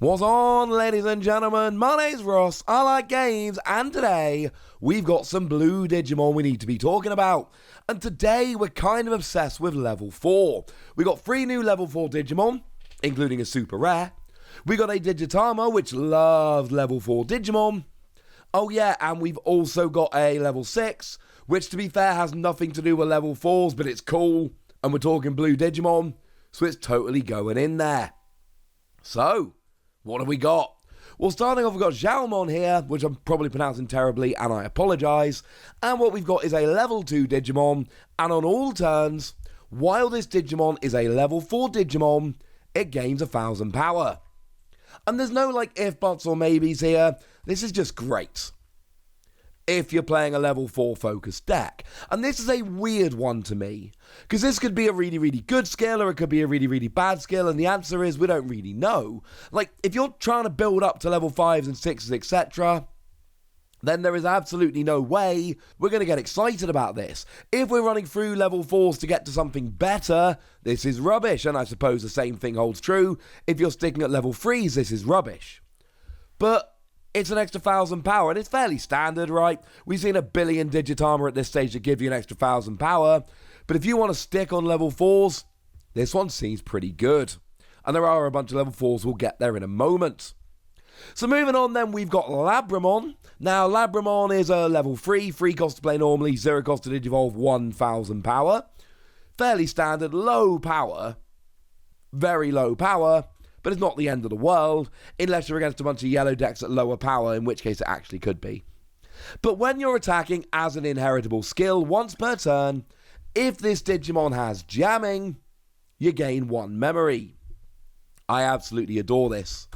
What's on, ladies and gentlemen? My name's Ross, I like games, and today we've got some blue Digimon we need to be talking about. And today we're kind of obsessed with level 4. We got 3 new level 4 Digimon, including a super rare. We got a Digitamer, which loves level 4 Digimon. Oh yeah, and we've also got a level 6, which to be fair has nothing to do with level 4s, but it's cool. And we're talking blue Digimon, so it's totally going in there. So, what have we got? Well, starting off, we've got Xiaomi here, which I'm probably pronouncing terribly, and I apologise. And what we've got is a level 2 Digimon, and on all turns, while this Digimon is a level 4 Digimon, it gains 1000 power. And there's no like if, buts, or maybes here. This is just great if you're playing a level 4 focused deck. And this is a weird one to me, because this could be a really, really good skill, or it could be a really, really bad skill, and the answer is we don't really know. Like, if you're trying to build up to level 5s and 6s, etc., then there is absolutely no way we're going to get excited about this. If we're running through level 4s to get to something better, this is rubbish, and I suppose the same thing holds true. If you're sticking at level 3s, this is rubbish. But it's an extra 1000 power, and it's fairly standard, right? We've seen a billion Digitamer at this stage to give you an extra 1000 power, but if you want to stick on level 4s, this one seems pretty good. And there are a bunch of level 4s, we'll get there in a moment. So moving on then, we've got Labramon. Now, Labramon is a level 3, free cost to play normally, 0 cost to Digivolve, 1000 power. Fairly standard, low power, very low power, but it's not the end of the world, unless you're against a bunch of yellow decks at lower power, in which case it actually could be. But when you're attacking as an inheritable skill once per turn, if this Digimon has jamming, you gain 1 memory. I absolutely adore this,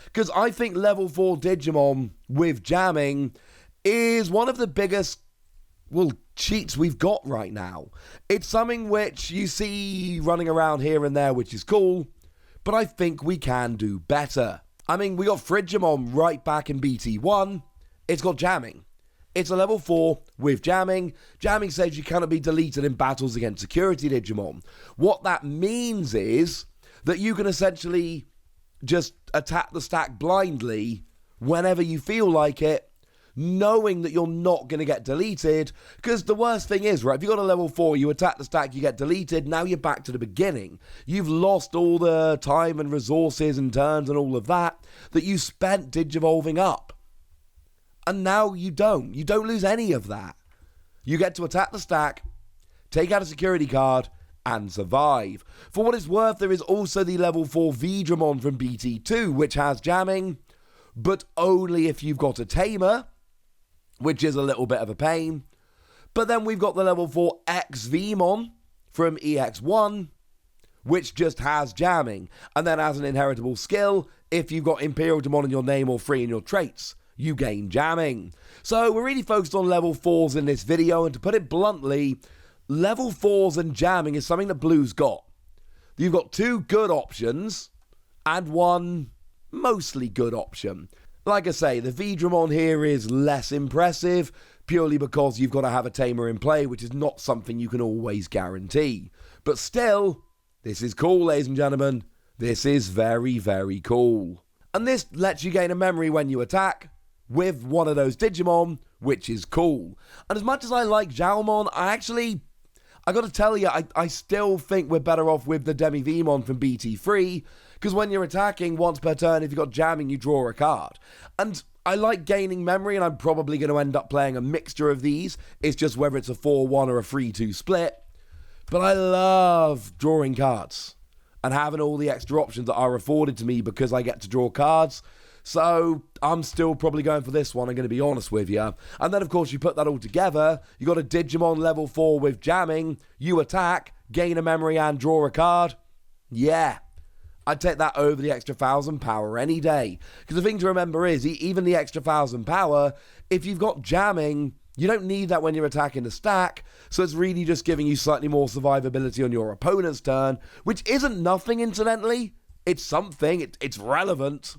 because I think level 4 Digimon with jamming is one of the biggest, cheats we've got right now. It's something which you see running around here and there, which is cool, but I think we can do better. I mean, we got Frigimon right back in BT1. It's got jamming. It's a level 4 with jamming. Jamming says you cannot be deleted in battles against security Digimon. What that means is that you can essentially just attack the stack blindly whenever you feel like it, knowing that you're not going to get deleted. Because the worst thing is, right, if you got a level 4, you attack the stack, you get deleted, now you're back to the beginning. You've lost all the time and resources and turns and all of that you spent digivolving up. And now you don't. You don't lose any of that. You get to attack the stack, take out a security card, and survive. For what it's worth, there is also the level 4 Vidramon from BT2, which has jamming, but only if you've got a Tamer, which is a little bit of a pain. But then we've got the level 4 EX2 from EX1, which just has jamming. And then as an inheritable skill, if you've got Imperial Demon in your name or 3 in your traits, you gain jamming. So we're really focused on level 4s in this video, and to put it bluntly, level 4s and jamming is something that Blue's got. You've got 2 good options, and 1 mostly good option. Like I say, the Vidramon here is less impressive, purely because you've got to have a Tamer in play, which is not something you can always guarantee. But still, this is cool, ladies and gentlemen. This is very, very cool. And this lets you gain a memory when you attack with one of those Digimon, which is cool. And as much as I like Xiaomon, I got to tell you, I still think we're better off with the Demivemon from BT3, because when you're attacking once per turn, if you've got jamming, you draw a card. And I like gaining memory, and I'm probably going to end up playing a mixture of these. It's just whether it's a 4-1 or a 3-2 split. But I love drawing cards and having all the extra options that are afforded to me because I get to draw cards. So I'm still probably going for this one, I'm going to be honest with you. And then, of course, you put that all together. You got a Digimon level 4 with jamming. You attack, gain a memory, and draw a card. Yeah, I'd take that over the extra 1000 power any day. Because the thing to remember is, even the extra 1000 power, if you've got jamming, you don't need that when you're attacking the stack. So it's really just giving you slightly more survivability on your opponent's turn, which isn't nothing, incidentally. It's something, it's relevant.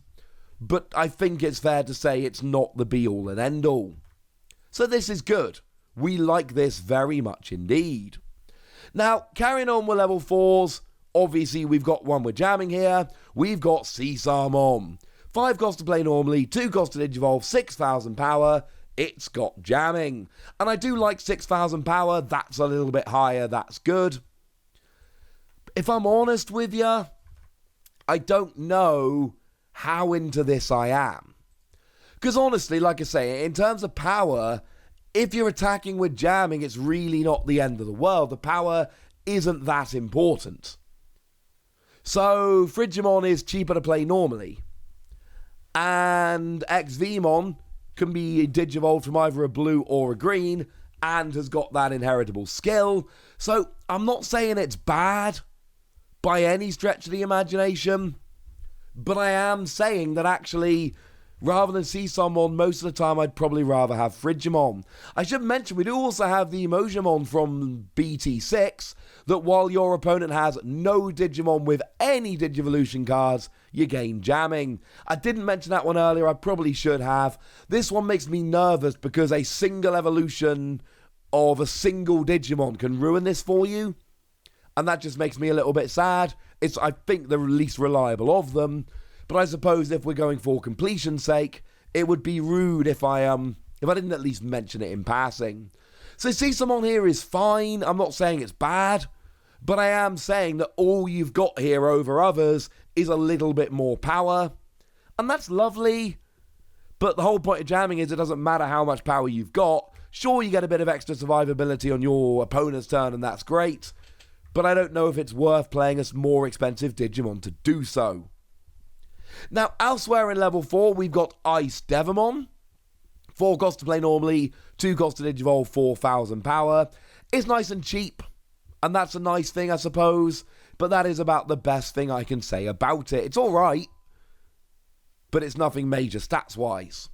But I think it's fair to say it's not the be-all and end-all. So this is good. We like this very much indeed. Now, carrying on with level 4s, obviously we've got one with jamming here. We've got Cesarmon. 5 cost to play normally, 2 cost to Digivolve, 6,000 power. It's got jamming. And I do like 6,000 power. That's a little bit higher. That's good. If I'm honest with you, I don't know how into this I am. Because honestly, like I say, in terms of power, if you're attacking with jamming, it's really not the end of the world. The power isn't that important. So, Frigimon is cheaper to play normally. And EX2 can be Digivolved from either a blue or a green, and has got that inheritable skill. So, I'm not saying it's bad by any stretch of the imagination, but I am saying that actually, rather than Cesarmon, most of the time I'd probably rather have Frigimon. I should mention, we do also have the Emojimon from BT6, that while your opponent has no Digimon with any Digivolution cards, you gain jamming. I didn't mention that one earlier, I probably should have. This one makes me nervous because a single evolution of a single Digimon can ruin this for you. And that just makes me a little bit sad. It's, I think, the least reliable of them. But I suppose if we're going for completion's sake, it would be rude if I didn't at least mention it in passing. So Cesarmon here is fine. I'm not saying it's bad, but I am saying that all you've got here over others is a little bit more power. And that's lovely. But the whole point of jamming is it doesn't matter how much power you've got. Sure, you get a bit of extra survivability on your opponent's turn, and that's great. But I don't know if it's worth playing a more expensive Digimon to do so. Now, elsewhere in level 4, we've got IceDevimon. 4 cost to play normally, 2 cost to Digivolve, 4,000 power. It's nice and cheap, and that's a nice thing, I suppose. But that is about the best thing I can say about it. It's alright, but it's nothing major stats-wise.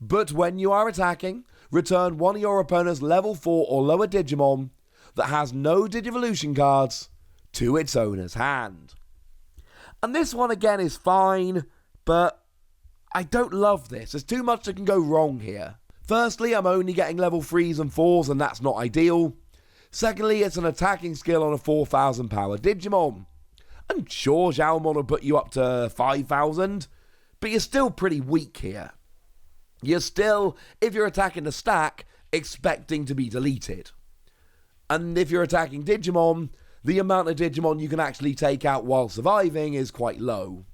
But when you are attacking, return one of your opponent's level 4 or lower Digimon that has no Digivolution cards to its owner's hand. And this one again is fine, but I don't love this. There's too much that can go wrong here. Firstly, I'm only getting level 3s and 4s, and that's not ideal. Secondly, it's an attacking skill on a 4,000 power Digimon. And sure, Xiaomi will put you up to 5,000, but you're still pretty weak here. You're still, if you're attacking the stack, expecting to be deleted. And if you're attacking Digimon, the amount of Digimon you can actually take out while surviving is quite low.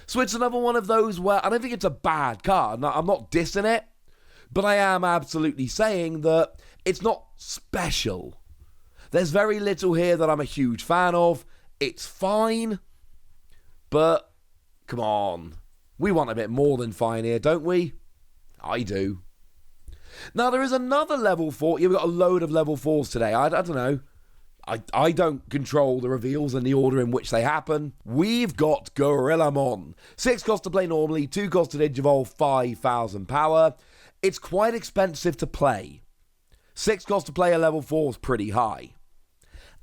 So it's another one of those where I don't think it's a bad card. Now, I'm not dissing it, but I am absolutely saying that it's not special. There's very little here that I'm a huge fan of. It's fine, but come on. We want a bit more than fine here, don't we? I do. Now, there is another level 4. You've got a load of level 4s today. I don't know. I don't control the reveals and the order in which they happen. We've got Gorillamon. 6 cost to play normally, 2 cost to Digivolve, 5,000 power. It's quite expensive to play. 6 cost to play a level 4 is pretty high.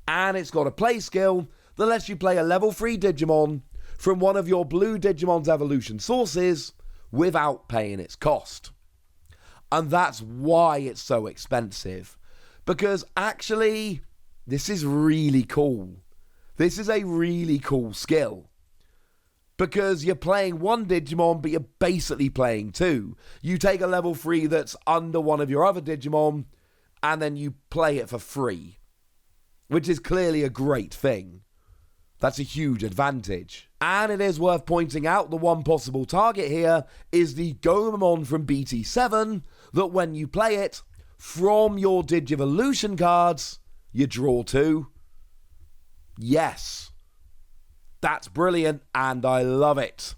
And it's got a play skill that lets you play a level 3 Digimon from one of your blue Digimon's evolution sources without paying its cost. And that's why it's so expensive. Because actually, this is really cool. This is a really cool skill. Because you're playing one Digimon, but you're basically playing 2. You take a level 3 that's under one of your other Digimon, and then you play it for free. Which is clearly a great thing. That's a huge advantage. And it is worth pointing out the one possible target here is the Gorillamon from BT7, that when you play it, from your Digivolution cards, you draw 2. Yes. That's brilliant, and I love it.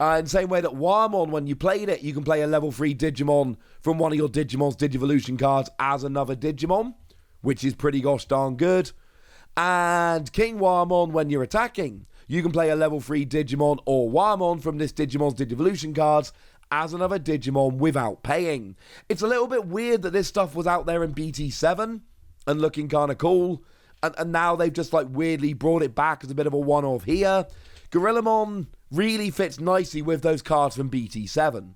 In the same way that Warmon, when you played it, you can play a level 3 Digimon from one of your Digimon's Digivolution cards as another Digimon, which is pretty gosh darn good. And King Warmon, when you're attacking, you can play a level 3 Digimon or Warmon from this Digimon's Digivolution cards as another Digimon without paying. It's a little bit weird that this stuff was out there in BT7 and looking kind of cool, and now they've just like weirdly brought it back as a bit of a one-off here. Gorillamon really fits nicely with those cards from BT7.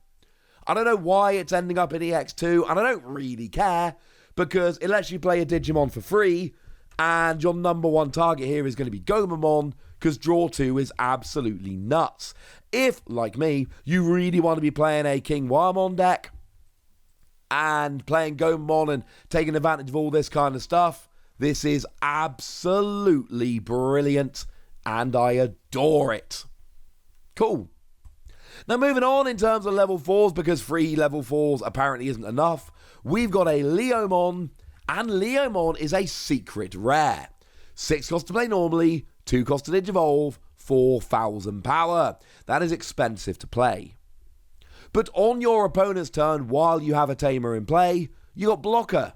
I don't know why it's ending up in EX2, and I don't really care, because it lets you play a Digimon for free, and your number one target here is going to be Gorillamon, because draw 2 is absolutely nuts. If, like me, you really want to be playing a King Waimon deck and playing Gorillamon and taking advantage of all this kind of stuff, this is absolutely brilliant, and I adore it. Cool. Now, moving on in terms of level 4s, because 3 level 4s apparently isn't enough, we've got a Leomon, and Leomon is a secret rare. 6 cost to play normally, 2 cost to Digivolve, 4,000 power. That is expensive to play. But on your opponent's turn, while you have a Tamer in play, you got Blocker.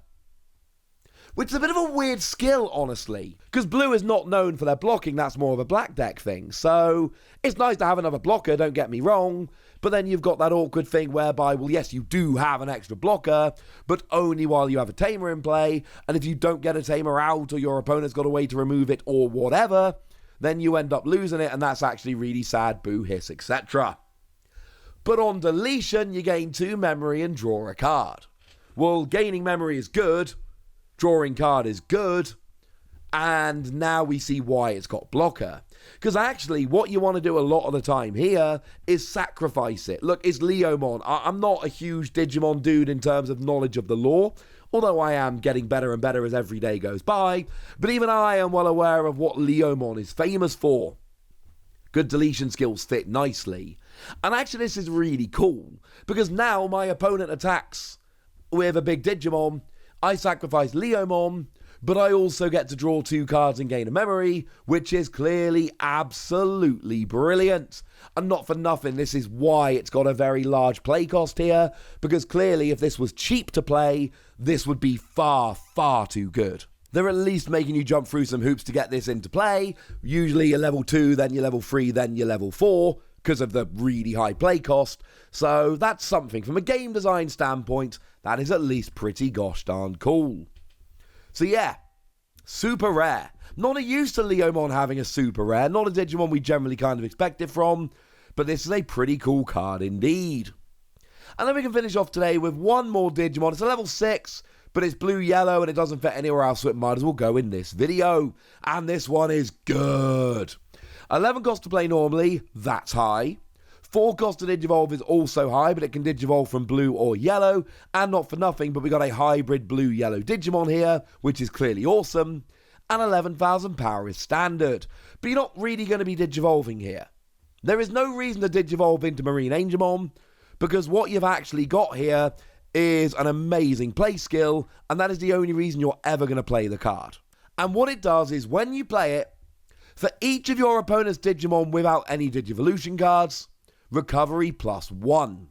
Which is a bit of a weird skill, honestly. Because blue is not known for their blocking, that's more of a black deck thing. So, it's nice to have another blocker, don't get me wrong. But then you've got that awkward thing whereby, well, yes, you do have an extra blocker, but only while you have a Tamer in play. And if you don't get a Tamer out, or your opponent's got a way to remove it, or whatever, then you end up losing it, and that's actually really sad, boo, hiss, etc. But on deletion, you gain 2 memory and draw a card. Well, gaining memory is good, drawing card is good, and now we see why it's got blocker. Because actually, what you want to do a lot of the time here is sacrifice it. Look, it's Leomon. I'm not a huge Digimon dude in terms of knowledge of the lore, although I am getting better and better as every day goes by, but even I am well aware of what Leomon is famous for. Good deletion skills fit nicely. And actually this is really cool, because now my opponent attacks with a big Digimon, I sacrifice Leomon, but I also get to draw 2 cards and gain a memory, which is clearly absolutely brilliant. And not for nothing, this is why it's got a very large play cost here, because clearly if this was cheap to play, this would be far, far too good. They're at least making you jump through some hoops to get this into play. Usually you're level 2, then you're level 3, then you're level 4, because of the really high play cost. So that's something. From a game design standpoint, that is at least pretty gosh darn cool. So yeah, super rare. Not used to Leomon having a super rare, not a Digimon we generally kind of expect it from, but this is a pretty cool card indeed. And then we can finish off today with one more Digimon. It's a level 6, but it's blue-yellow and it doesn't fit anywhere else, so it might as well go in this video. And this one is good. 11 cost to play normally, that's high. 4 cost to Digivolve is also high, but it can Digivolve from blue or yellow. And not for nothing, but we got a hybrid blue-yellow Digimon here, which is clearly awesome. And 11,000 power is standard. But you're not really going to be Digivolving here. There is no reason to Digivolve into MarineAngemon, because what you've actually got here is an amazing play skill, and that is the only reason you're ever going to play the card. And what it does is, when you play it, for each of your opponent's Digimon without any Digivolution cards, recovery +1.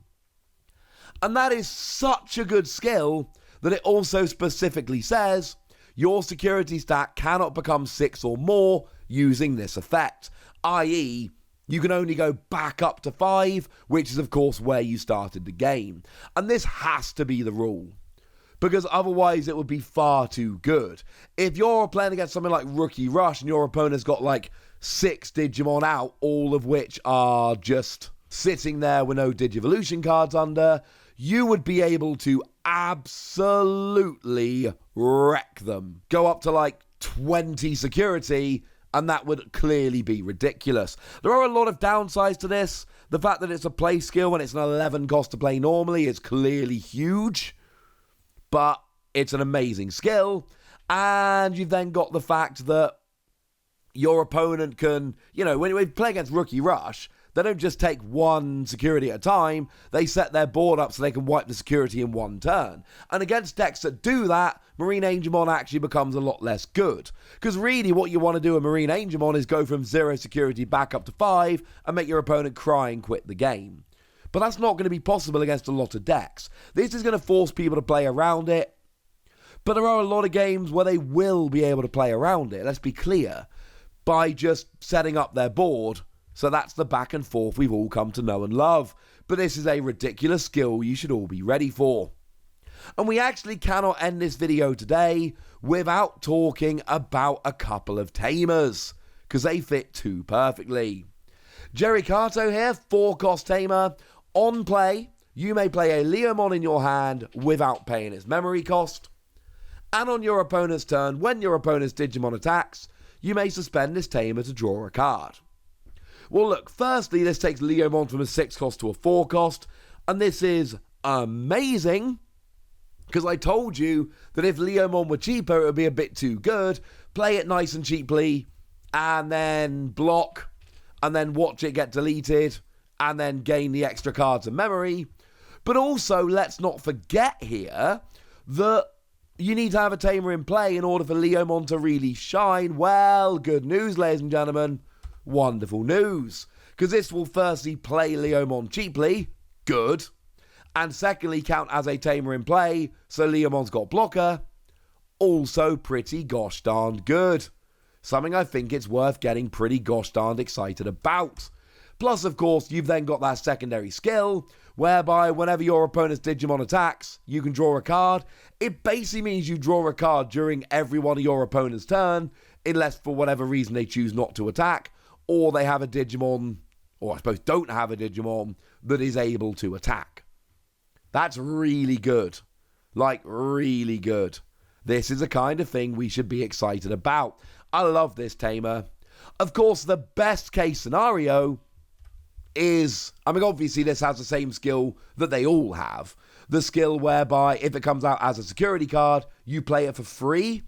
And that is such a good skill that it also specifically says your security stat cannot become 6 or more using this effect, i.e., you can only go back up to 5, which is of course where you started the game. And this has to be the rule, because otherwise it would be far too good. If you're playing against something like Rookie Rush and your opponent's got like 6 Digimon out, all of which are just sitting there with no Digivolution cards under, you would be able to absolutely wreck them. Go up to like 20 security, and that would clearly be ridiculous. There are a lot of downsides to this. The fact that it's a play skill when it's an 11 cost to play normally is clearly huge, but it's an amazing skill. And you've then got the fact that your opponent can, when you play against Rookie Rush, they don't just take 1 security at a time, they set their board up so they can wipe the security in 1 turn. And against decks that do that, MarineAngemon actually becomes a lot less good. Because really what you want to do with MarineAngemon is go from 0 security back up to 5 and make your opponent cry and quit the game. But that's not going to be possible against a lot of decks. This is going to force people to play around it. But there are a lot of games where they will be able to play around it, let's be clear, by just setting up their board. So that's the back and forth we've all come to know and love. But this is a ridiculous skill you should all be ready for. And we actually cannot end this video today without talking about a couple of Tamers, because they fit too perfectly. Jerry Kato here, 4 cost Tamer. On play, you may play a Leomon in your hand without paying its memory cost. And on your opponent's turn, when your opponent's Digimon attacks, you may suspend this Tamer to draw a card. Well, look, firstly, this takes Leomon from a 6 cost to a 4 cost, and this is amazing, because I told you that if Leomon were cheaper, it would be a bit too good. Play it nice and cheaply, and then block, and then watch it get deleted, and then gain the extra cards and memory. But also, let's not forget here that you need to have a Tamer in play in order for Leomon to really shine. Well, good news, ladies and gentlemen. Wonderful news. Because this will firstly play Leomon cheaply. Good. And secondly, count as a Tamer in play, so Leomon's got blocker. Also pretty gosh darned good. Something I think it's worth getting pretty gosh darned excited about. Plus, of course, you've then got that secondary skill, whereby whenever your opponent's Digimon attacks, you can draw a card. It basically means you draw a card during every one of your opponent's turn, unless for whatever reason they choose not to attack, or they have a Digimon, or I suppose don't have a Digimon, that is able to attack. That's really good. Like, really good. This is the kind of thing we should be excited about. I love this Tamer. Of course, the best case scenario is, I mean, obviously this has the same skill that they all have. The skill whereby if it comes out as a security card, you play it for free.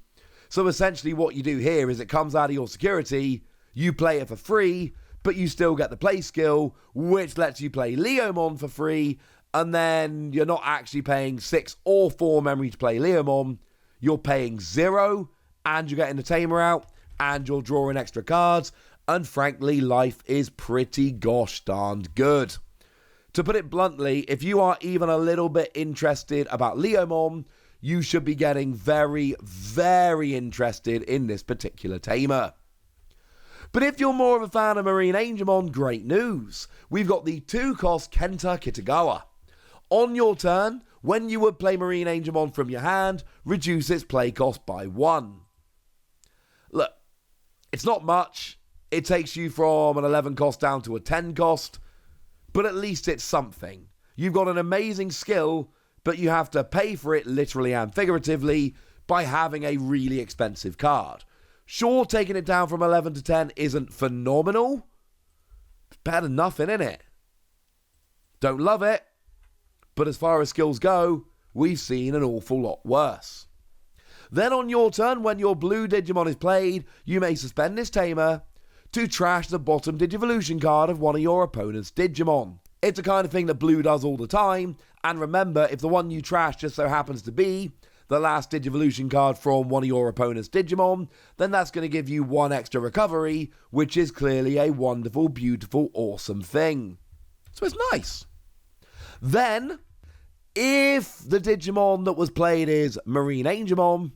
So essentially what you do here is it comes out of your security, you play it for free, but you still get the play skill, which lets you play Leomon for free, and then you're not actually paying 6 or 4 memory to play Leomon. You're paying 0, and you're getting the Tamer out, and you're drawing extra cards, and frankly, life is pretty gosh darned good. To put it bluntly, if you are even a little bit interested about Leomon, you should be getting very, very interested in this particular Tamer. But if you're more of a fan of MarineAngemon, great news. We've got the 2-cost Kenta Kitagawa. On your turn, when you would play MarineAngemon from your hand, reduce its play cost by 1. Look, it's not much. It takes you from an 11 cost down to a 10 cost, but at least it's something. You've got an amazing skill, but you have to pay for it literally and figuratively by having a really expensive card. Sure, taking it down from 11 to 10 isn't phenomenal. It's better than nothing, isn't it? Don't love it, but as far as skills go, we've seen an awful lot worse. Then on your turn, when your blue Digimon is played, you may suspend this Tamer to trash the bottom Digivolution card of one of your opponent's Digimon. It's the kind of thing that blue does all the time, and remember, if the one you trash just so happens to be the last Digivolution card from one of your opponent's Digimon, then that's going to give you 1 extra recovery, which is clearly a wonderful, beautiful, awesome thing. So it's nice. Then, if the Digimon that was played is MarineAngemon,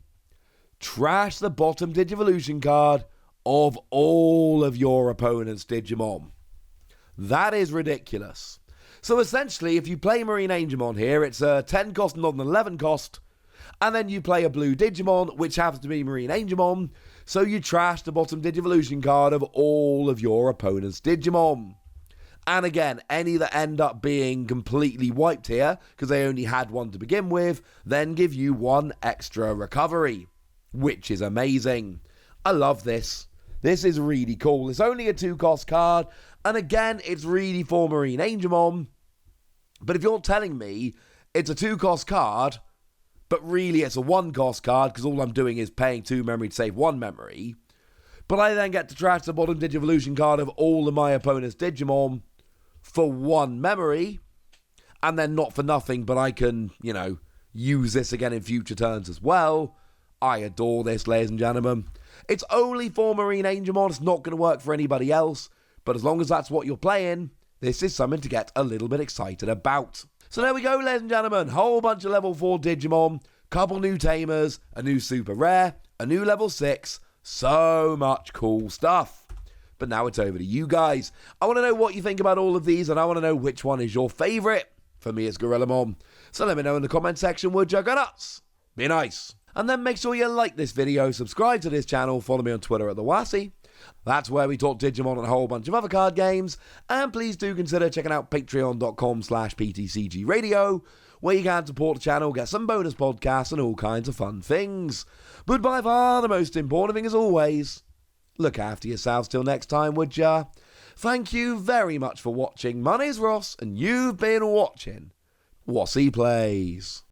trash the bottom Digivolution card of all of your opponent's Digimon. That is ridiculous. So essentially, if you play MarineAngemon here, it's a 10 cost, not an 11 cost, and then you play a blue Digimon, which happens to be MarineAngemon, so you trash the bottom Digivolution card of all of your opponent's Digimon. And again, any that end up being completely wiped here, because they only had 1 to begin with, then give you 1 extra recovery, which is amazing. I love this. This is really cool. It's only a 2-cost card, and again, it's really for MarineAngemon. But if you're telling me it's a 2-cost card, but really it's a 1-cost card, because all I'm doing is paying 2 memory to save 1 memory, but I then get to trash the bottom Digivolution card of all of my opponent's Digimon for 1 memory, and then not for nothing, but I can, use this again in future turns as well. I adore this, ladies and gentlemen. It's only for MarineAngemon, it's not going to work for anybody else, but as long as that's what you're playing, this is something to get a little bit excited about. So there we go, ladies and gentlemen, whole bunch of level 4 Digimon, couple new Tamers, a new super rare, a new level 6, so much cool stuff. But now it's over to you guys. I want to know what you think about all of these, and I want to know which one is your favourite. For me, it's Gorillamon. So let me know in the comment section, would you go nuts? Be nice. And then make sure you like this video, subscribe to this channel, follow me on Twitter at TheWassy. That's where we talk Digimon and a whole bunch of other card games. And please do consider checking out patreon.com/PTCGradio, where you can support the channel, get some bonus podcasts and all kinds of fun things. But by far the most important thing as always, Look after yourselves till next time, would ya? Thank you very much for watching. My name's Ross, and you've been watching Wossy Plays.